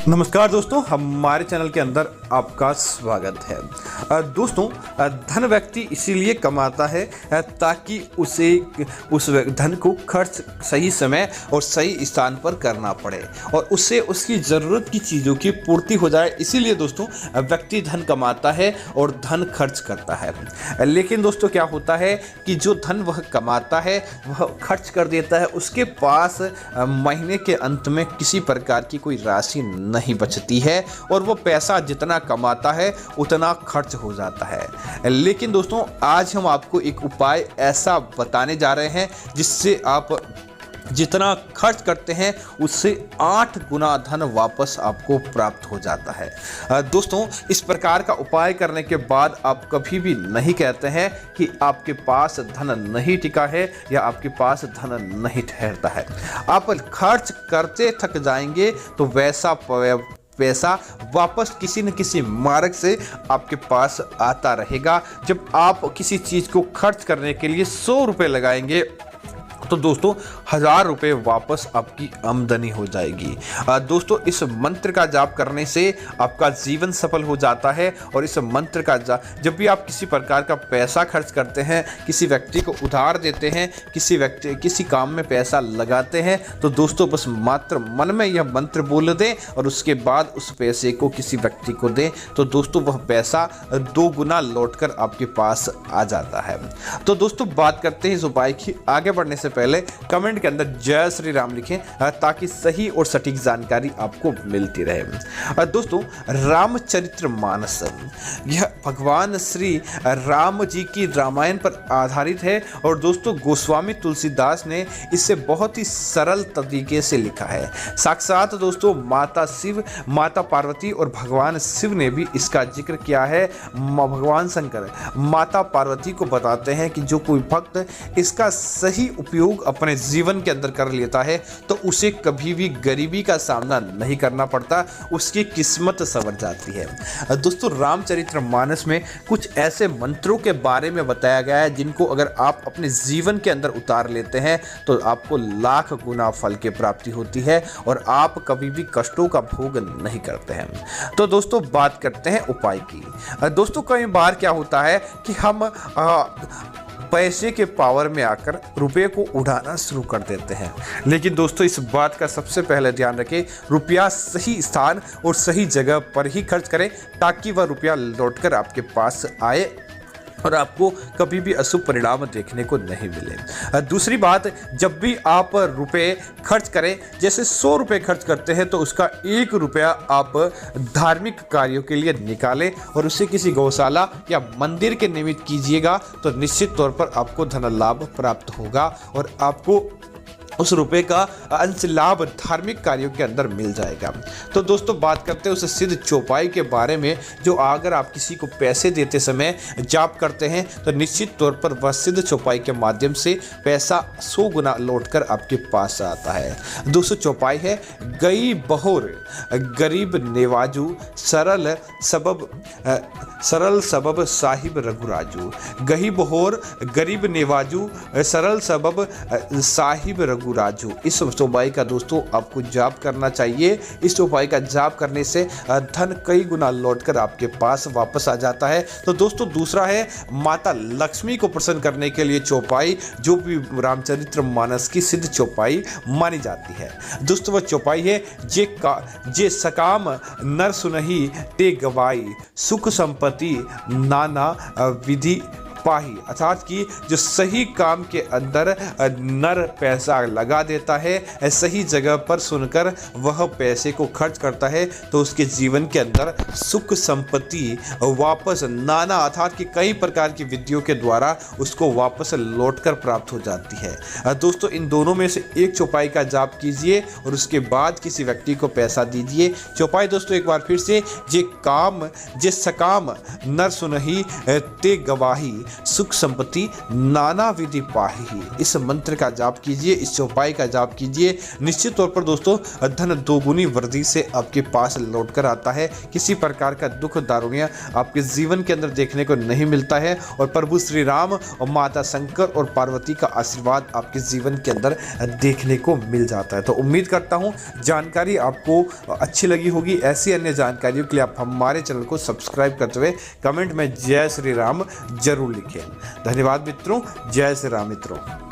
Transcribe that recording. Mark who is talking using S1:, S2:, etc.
S1: नमस्कार दोस्तों, हमारे चैनल के अंदर आपका स्वागत है। दोस्तों, धन व्यक्ति इसीलिए कमाता है ताकि उसे उस धन को खर्च सही समय और सही स्थान पर करना पड़े और उससे उसकी ज़रूरत की चीज़ों की पूर्ति हो जाए। इसीलिए दोस्तों व्यक्ति धन कमाता है और धन खर्च करता है। लेकिन दोस्तों क्या होता है कि जो धन वह कमाता है वह खर्च कर देता है। उसके पास महीने के अंत में किसी प्रकार की कोई राशि नहीं बचती है और वो पैसा जितना कमाता है उतना खर्च हो जाता है। लेकिन दोस्तों आज हम आपको एक उपाय ऐसा बताने जा रहे हैं जिससे आप जितना खर्च करते हैं उससे 8 गुना धन वापस आपको प्राप्त हो जाता है। दोस्तों इस प्रकार का उपाय करने के बाद आप कभी भी नहीं कहते हैं कि आपके पास धन नहीं टिका है या आपके पास धन नहीं ठहरता है। आप खर्च करते थक जाएंगे तो वैसा पैसा वापस किसी न किसी मार्ग से आपके पास आता रहेगा। जब आप किसी चीज़ को खर्च करने के लिए 100 रुपये लगाएंगे तो दोस्तों 1000 रुपये वापस आपकी आमदनी हो जाएगी। दोस्तों इस मंत्र का जाप करने से आपका जीवन सफल हो जाता है। और इस मंत्र का जब भी आप किसी प्रकार का पैसा खर्च करते हैं, किसी व्यक्ति को उधार देते हैं, किसी काम में पैसा लगाते हैं, तो दोस्तों बस मात्र मन में यह मंत्र बोल दें और उसके बाद उस पैसे को किसी व्यक्ति को दें तो दोस्तों वह पैसा 2 गुना लौटकर आपके पास आ जाता है। तो दोस्तों बात करते हैं इस उपाय की। आगे बढ़ने से पहले कमेंट के अंदर जय श्री राम लिखें ताकि सही और सटीक जानकारी आपको मिलती रहे। दोस्तों रामचरितमानस यह भगवान श्री राम जी की रामायण पर आधारित है और दोस्तों गोस्वामी तुलसीदास ने इसे बहुत ही सरल तरीके से लिखा है। साक्षात दोस्तों माता शिव, माता पार्वती और भगवान शिव ने भी इसका जिक्र किया है। भगवान शंकर माता पार्वती को बताते हैं कि जो कोई भक्त इसका सही उपयोग अपने जीवन के अंदर कर लेता है तो उसे कभी भी गरीबी का सामना नहीं करना पड़ता, उसकी किस्मत संवर जाती है। दोस्तों रामचरितमानस में कुछ ऐसे मंत्रों के बारे में बताया गया है जिनको अगर आप अपने जीवन के अंदर उतार लेते हैं तो आपको लाख गुना फल की प्राप्ति होती है और आप कभी भी कष्टों का भोग नहीं करते हैं। तो दोस्तों बात करते हैं उपाय की। दोस्तों कई बार क्या होता है कि हम पैसे के पावर में आकर रुपये को उड़ाना शुरू कर देते हैं। लेकिन दोस्तों इस बात का सबसे पहले ध्यान रखें, रुपया सही स्थान और सही जगह पर ही खर्च करें ताकि वह रुपया लौटकर आपके पास आए और आपको कभी भी अशुभ परिणाम देखने को नहीं मिले। दूसरी बात, जब भी आप रुपए खर्च करें, जैसे 100 रुपये खर्च करते हैं तो उसका 1 रुपया आप धार्मिक कार्यों के लिए निकालें और उसे किसी गौशाला या मंदिर के निमित्त कीजिएगा तो निश्चित तौर पर आपको धन लाभ प्राप्त होगा और आपको उस रुपए का अंश लाभ धार्मिक कार्यों के अंदर मिल जाएगा। तो दोस्तों बात करते हैं उस सिद्ध चौपाई के बारे में जो अगर आप किसी को पैसे देते समय जाप करते हैं तो निश्चित तौर पर वह सिद्ध चौपाई के माध्यम से पैसा 100 गुना लौटकर आपके पास आता है। दोस्तों चौपाई है, गई बहोर गरीब नेवाजू सरल सबब साहिब रघुराजू। गही बहोर गरीब नेवाजू सरल सबब साहिब रघुराजू। इस चौपाई का दोस्तों आपको जाप करना चाहिए। इस चौपाई का जाप करने से धन कई गुना लौटकर आपके पास वापस आ जाता है। तो दोस्तों दूसरा है माता लक्ष्मी को प्रसन्न करने के लिए चौपाई, जो भी रामचरितमानस की सिद्ध चौपाई मानी जाती है। दोस्तों वह चौपाई है, जे सकाम नर सुनहि ते गवाई सुख संपत्ति नाना विधि पाही। अर्थात कि जो सही काम के अंदर नर पैसा लगा देता है, सही जगह पर सुनकर वह पैसे को खर्च करता है तो उसके जीवन के अंदर सुख संपत्ति वापस नाना अर्थात कि कई प्रकार की विधियों के द्वारा उसको वापस लौटकर प्राप्त हो जाती है। दोस्तों इन दोनों में से एक चौपाई का जाप कीजिए और उसके बाद किसी व्यक्ति को पैसा दीजिए। चौपाई दोस्तों एक बार फिर से, जे सकाम नर सुनहि ते गवाही सुख संपत्ति नाना विधि पाही। इस मंत्र का जाप कीजिए, इस चौपाई का जाप कीजिए। निश्चित तौर पर दोस्तों धन दोगुनी वृद्धि से आपके पास लौट कर आता है। किसी प्रकार का दुख दारुण्य आपके जीवन के अंदर देखने को नहीं मिलता है और प्रभु श्री राम और माता शंकर और पार्वती का आशीर्वाद आपके जीवन के अंदर देखने को मिल जाता है। तो उम्मीद करता हूँ जानकारी आपको अच्छी लगी होगी। ऐसी अन्य जानकारियों के लिए आप हमारे चैनल को सब्सक्राइब करते हुए कमेंट में जय श्री राम जरूर लिखें। धन्यवाद मित्रों। जय श्री राम मित्रों।